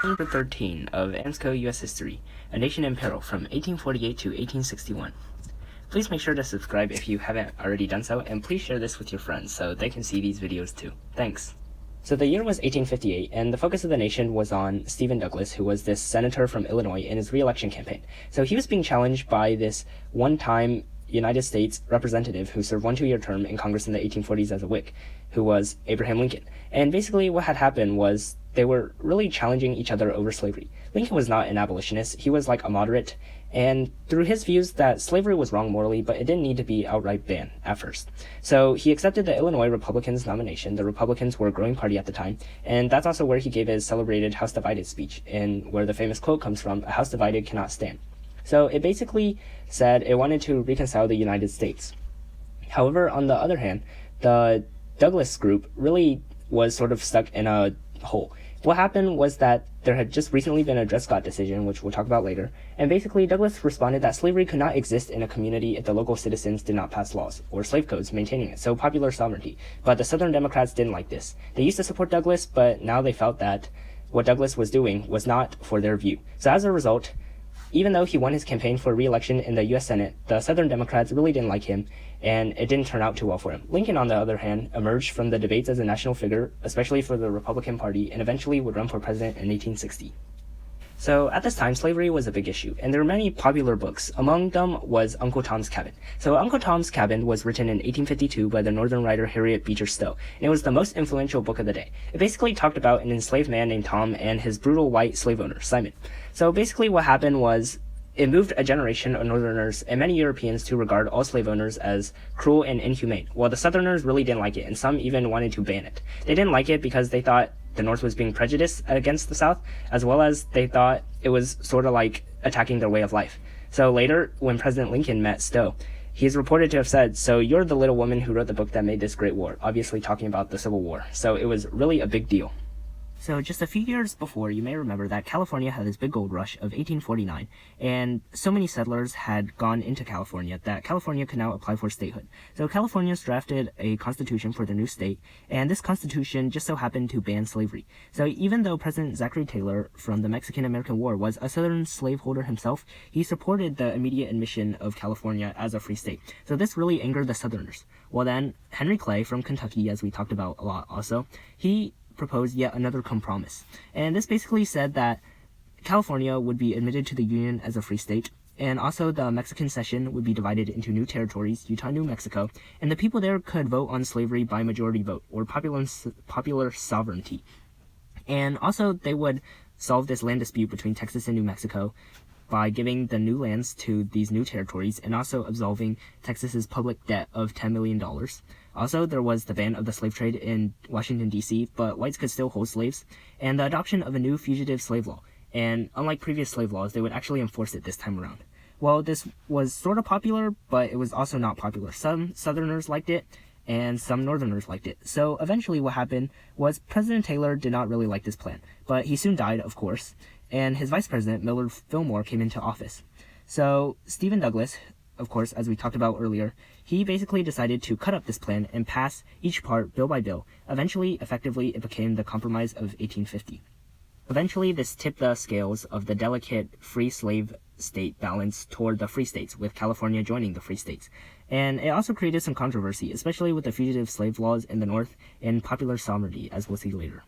Number 13 of AMSCO U.S. History, A Nation in Peril from 1848 to 1861. Please make sure to subscribe if you haven't already done so, and please share this with your friends so they can see these videos too. Thanks. So the year was 1858, and the focus of the nation was on Stephen Douglas, who was this senator from Illinois in his re-election campaign. So he was being challenged by this one-time United States representative who served one 2-year term in Congress in the 1840s as a Whig, who was Abraham Lincoln. And basically what had happened was they were really challenging each other over slavery. Lincoln was not an abolitionist, he was like a moderate, and through his views that slavery was wrong morally, but it didn't need to be outright banned at first. So he accepted the Illinois Republicans' nomination. The Republicans were a growing party at the time, and that's also where he gave his celebrated House Divided speech, in where the famous quote comes from, "A house divided cannot stand." So it basically said it wanted to reconcile the United States. However, on the other hand, the Douglas group really was sort of stuck in a hole. What happened was that there had just recently been a Dred Scott decision, which we'll talk about later, and basically Douglas responded that slavery could not exist in a community if the local citizens did not pass laws, or slave codes maintaining it, so popular sovereignty. But the Southern Democrats didn't like this. They used to support Douglas, but now they felt that what Douglas was doing was not for their view. So as a result, even though he won his campaign for re-election in the U.S. Senate, the Southern Democrats really didn't like him, and it didn't turn out too well for him. Lincoln, on the other hand, emerged from the debates as a national figure, especially for the Republican Party, and eventually would run for president in 1860. So at this time, slavery was a big issue, and there were many popular books. Among them was Uncle Tom's Cabin. So Uncle Tom's Cabin was written in 1852 by the Northern writer Harriet Beecher Stowe, and it was the most influential book of the day. It basically talked about an enslaved man named Tom and his brutal white slave owner, Simon. So basically what happened was it moved a generation of Northerners and many Europeans to regard all slave owners as cruel and inhumane, while the Southerners really didn't like it, and some even wanted to ban it. They didn't like it because they thought the North was being prejudiced against the South, as well as they thought it was sort of like attacking their way of life. So later, when President Lincoln met Stowe, he is reported to have said, "So you're the little woman who wrote the book that made this great war," obviously talking about the Civil War. So it was really a big deal. So just a few years before, you may remember that California had this big gold rush of 1849, and so many settlers had gone into California that California could now apply for statehood. So California drafted a constitution for their new state, and this constitution just so happened to ban slavery. So even though President Zachary Taylor from the Mexican-American War was a southern slaveholder himself, he supported the immediate admission of California as a free state. So this really angered the Southerners. Well then, Henry Clay from Kentucky, as we talked about a lot also, he proposed yet another compromise. And this basically said that California would be admitted to the Union as a free state, and also the Mexican cession would be divided into new territories, Utah, New Mexico, and the people there could vote on slavery by majority vote, or popular sovereignty. And also they would solve this land dispute between Texas and New Mexico by giving the new lands to these new territories and also absolving Texas's public debt of $10 million. Also, there was the ban of the slave trade in Washington, D.C., but whites could still hold slaves, and the adoption of a new fugitive slave law. And unlike previous slave laws, they would actually enforce it this time around. Well, this was sort of popular, but it was also not popular. Some Southerners liked it, and some Northerners liked it. So eventually what happened was President Taylor did not really like this plan, but he soon died, of course, and his vice president, Millard Fillmore, came into office. So Stephen Douglas, of course, as we talked about earlier, he basically decided to cut up this plan and pass each part bill by bill. Eventually, effectively, it became the Compromise of 1850. Eventually, this tipped the scales of the delicate free slave state balance toward the free states, with California joining the free states. And it also created some controversy, especially with the fugitive slave laws in the North and popular sovereignty, as we'll see later.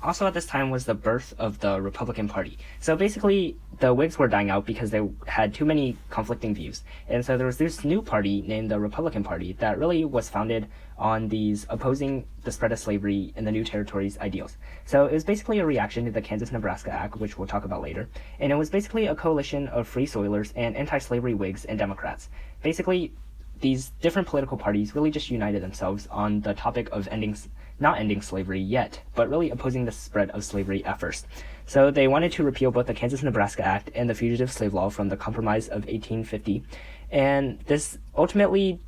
Also at this time was the birth of the Republican Party. So basically, the Whigs were dying out because they had too many conflicting views. And so there was this new party named the Republican Party that really was founded on these opposing the spread of slavery in the new territories ideals. So it was basically a reaction to the Kansas-Nebraska Act, which we'll talk about later. And it was basically a coalition of free soilers and anti-slavery Whigs and Democrats. Basically, these different political parties really just united themselves on the topic of not ending slavery yet, but really opposing the spread of slavery at first. So they wanted to repeal both the Kansas-Nebraska Act and the Fugitive Slave Law from the Compromise of 1850, and this ultimately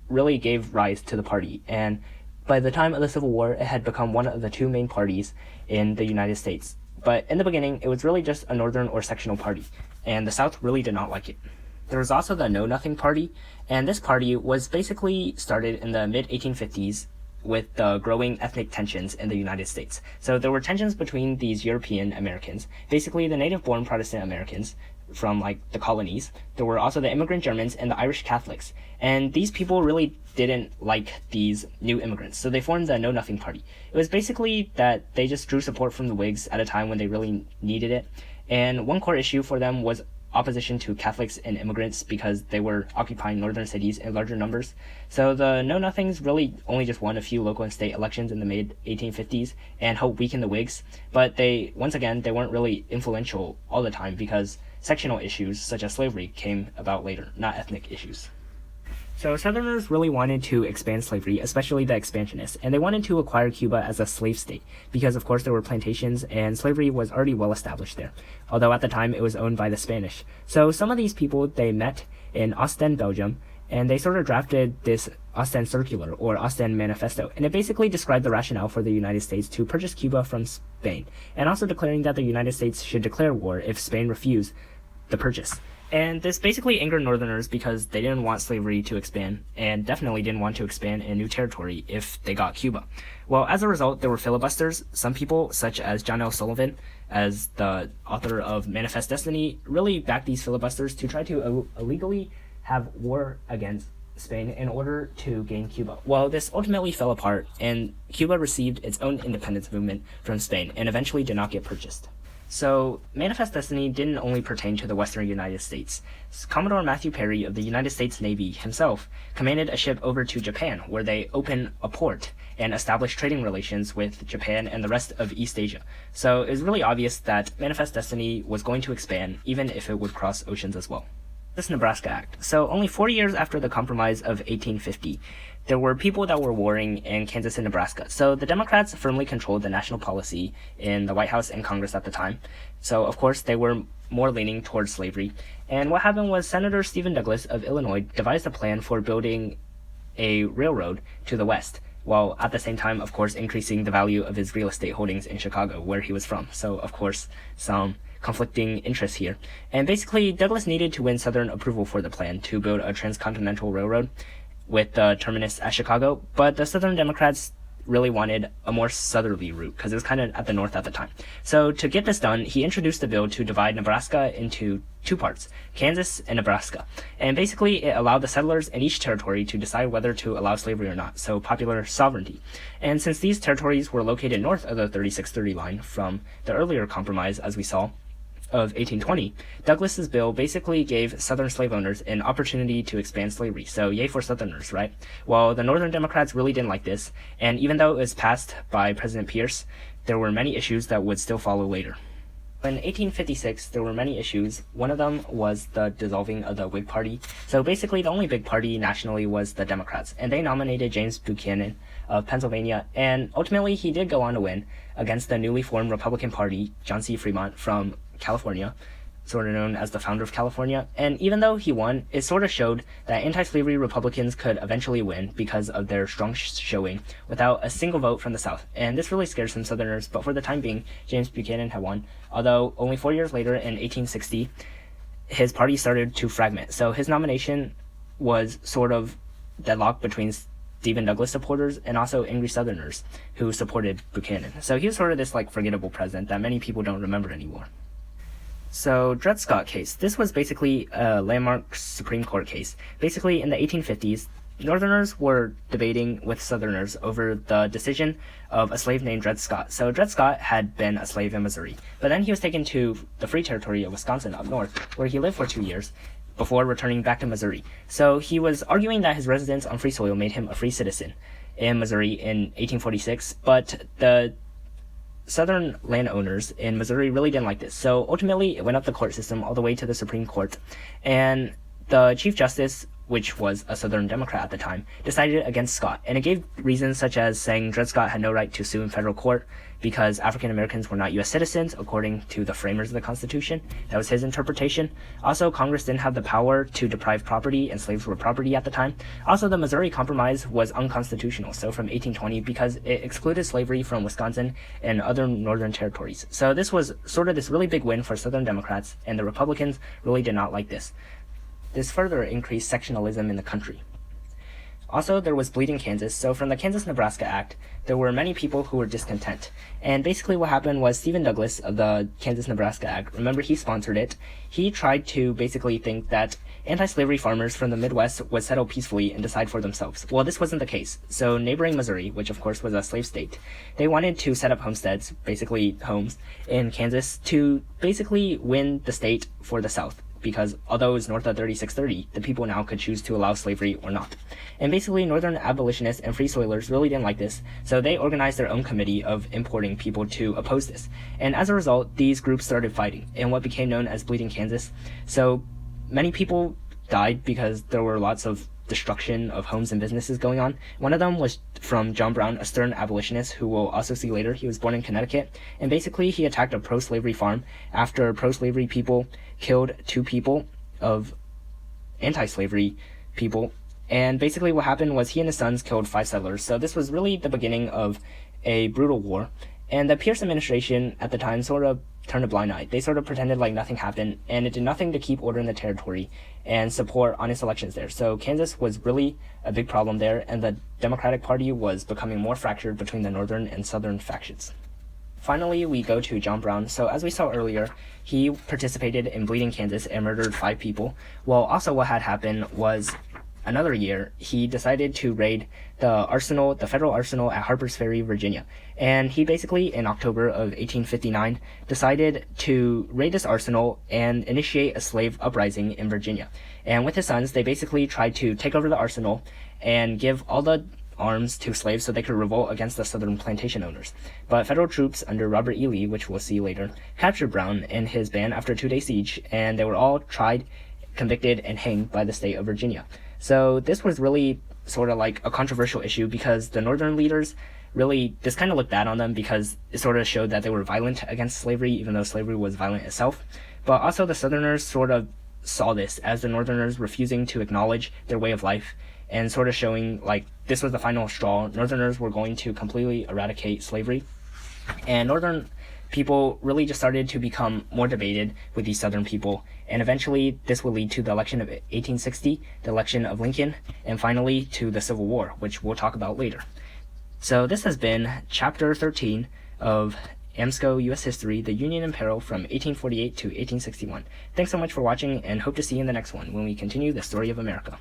really gave rise to the party, and by the time of the Civil War, it had become one of the two main parties in the United States. But in the beginning, it was really just a northern or sectional party, and the South really did not like it. There was also the Know Nothing Party, and this party was basically started in the mid-1850s with the growing ethnic tensions in the United States. So there were tensions between these European Americans, basically the native-born Protestant Americans from like the colonies. There were also the immigrant Germans and the Irish Catholics. And these people really didn't like these new immigrants, so they formed the Know Nothing Party. It was basically that they just drew support from the Whigs at a time when they really needed it. And one core issue for them was opposition to Catholics and immigrants because they were occupying northern cities in larger numbers. So the Know Nothings really only just won a few local and state elections in the mid-1850s and helped weaken the Whigs, but they weren't really influential all the time because sectional issues such as slavery came about later, not ethnic issues. So Southerners really wanted to expand slavery, especially the expansionists, and they wanted to acquire Cuba as a slave state because, of course, there were plantations and slavery was already well established there, although at the time it was owned by the Spanish. So some of these people, they met in Ostend, Belgium, and they sort of drafted this Ostend Circular, or Ostend Manifesto, and it basically described the rationale for the United States to purchase Cuba from Spain, and also declaring that the United States should declare war if Spain refused the purchase. And this basically angered Northerners because they didn't want slavery to expand, and definitely didn't want to expand in new territory if they got Cuba. Well, as a result, there were filibusters. Some people, such as John L. Sullivan, as the author of Manifest Destiny, really backed these filibusters to try to illegally have war against Spain in order to gain Cuba. Well, this ultimately fell apart, and Cuba received its own independence movement from Spain, and eventually did not get purchased. So, Manifest Destiny didn't only pertain to the western United States. Commodore Matthew Perry of the United States Navy himself commanded a ship over to Japan, where they opened a port and established trading relations with Japan and the rest of East Asia. So, it was really obvious that Manifest Destiny was going to expand, even if it would cross oceans as well. Kansas-Nebraska Act. So, only 40 years after the Compromise of 1850, there were people that were warring in Kansas and Nebraska. So the Democrats firmly controlled the national policy in the White House and Congress at the time. So, of course, they were more leaning towards slavery. And what happened was Senator Stephen Douglas of Illinois devised a plan for building a railroad to the west, while at the same time, of course, increasing the value of his real estate holdings in Chicago, where he was from. So, of course, some conflicting interests here. And basically, Douglas needed to win Southern approval for the plan to build a transcontinental railroad with the terminus at Chicago, but the Southern Democrats really wanted a more southerly route because it was kind of at the north at the time. So to get this done, he introduced a bill to divide Nebraska into two parts, Kansas and Nebraska. And basically it allowed the settlers in each territory to decide whether to allow slavery or not, so popular sovereignty. And since these territories were located north of the 3630 line from the earlier compromise, as we saw, of 1820, Douglas's bill basically gave Southern slave owners an opportunity to expand slavery. So yay for Southerners, right? Well, the Northern Democrats really didn't like this, and even though it was passed by President Pierce, there were many issues that would still follow later. In 1856, there were many issues. One of them was the dissolving of the Whig Party. So basically, the only big party nationally was the Democrats, and they nominated James Buchanan of Pennsylvania, and ultimately he did go on to win against the newly formed Republican Party, John C. Fremont from California, sort of known as the founder of California. And even though he won, it sort of showed that anti-slavery Republicans could eventually win because of their strong showing without a single vote from the South. And this really scared some Southerners, but for the time being, James Buchanan had won. Although only 4 years later, in 1860, his party started to fragment. So his nomination was sort of deadlocked between Stephen Douglas supporters and also angry Southerners who supported Buchanan. So he was sort of this like forgettable president that many people don't remember anymore. So, Dred Scott case. This was basically a landmark Supreme Court case. Basically, in the 1850s, Northerners were debating with Southerners over the decision of a slave named Dred Scott. So, Dred Scott had been a slave in Missouri, but then he was taken to the Free Territory of Wisconsin up north, where he lived for 2 years before returning back to Missouri. So, he was arguing that his residence on free soil made him a free citizen in Missouri in 1846, but the Southern landowners in Missouri really didn't like this. So ultimately, it went up the court system all the way to the Supreme Court. And the Chief Justice, which was a Southern Democrat at the time, decided against Scott. And it gave reasons such as saying Dred Scott had no right to sue in federal court because African Americans were not U.S. citizens, according to the framers of the Constitution. That was his interpretation. Also, Congress didn't have the power to deprive property, and slaves were property at the time. Also, the Missouri Compromise was unconstitutional, so from 1820, because it excluded slavery from Wisconsin and other northern territories. So this was sort of this really big win for Southern Democrats, and the Republicans really did not like this. This further increased sectionalism in the country. Also, there was Bleeding Kansas. So from the Kansas-Nebraska Act, there were many people who were discontent. And basically what happened was Stephen Douglas of the Kansas-Nebraska Act, remember he sponsored it, he tried to basically think that anti-slavery farmers from the Midwest would settle peacefully and decide for themselves. Well, this wasn't the case. So neighboring Missouri, which of course was a slave state, they wanted to set up homesteads, basically homes, in Kansas to basically win the state for the South. Because although it was north of 3630, the people now could choose to allow slavery or not. And basically, northern abolitionists and free soilers really didn't like this, so they organized their own committee of importing people to oppose this. And as a result, these groups started fighting in what became known as Bleeding Kansas. So many people died because there were lots of destruction of homes and businesses going on. One of them was from John Brown, a stern abolitionist who we'll also see later. He was born in Connecticut, and basically he attacked a pro-slavery farm after pro-slavery people killed 2 people of anti-slavery people. And basically what happened was he and his sons killed 5 settlers. So this was really the beginning of a brutal war. And the Pierce administration at the time sort of turned a blind eye. They sort of pretended like nothing happened, and it did nothing to keep order in the territory and support honest elections there. So Kansas was really a big problem there, and the Democratic Party was becoming more fractured between the northern and southern factions. Finally, we go to John Brown. So as we saw earlier, he participated in Bleeding Kansas and murdered 5 people. Well, also what had happened was another year, he decided to raid the federal arsenal at Harper's Ferry, Virginia. And he basically, in October of 1859, decided to raid this arsenal and initiate a slave uprising in Virginia. And with his sons, they basically tried to take over the arsenal and give all the arms to slaves so they could revolt against the southern plantation owners. But federal troops under Robert E. Lee, which we'll see later, captured Brown and his band after a 2-day siege, and they were all tried, convicted, and hanged by the state of Virginia. So this was really sort of like a controversial issue because the northern leaders really, this kind of looked bad on them because it sort of showed that they were violent against slavery, even though slavery was violent itself. But also the southerners sort of saw this as the northerners refusing to acknowledge their way of life and sort of showing like this was the final straw. Northerners were going to completely eradicate slavery. And northern people really just started to become more debated with these southern people, and eventually this would lead to the election of 1860, the election of Lincoln, and finally to the Civil War, which we'll talk about later. So this has been Chapter 13 of AMSCO U.S. History, The Union in Peril from 1848 to 1861. Thanks so much for watching, and hope to see you in the next one when we continue the story of America.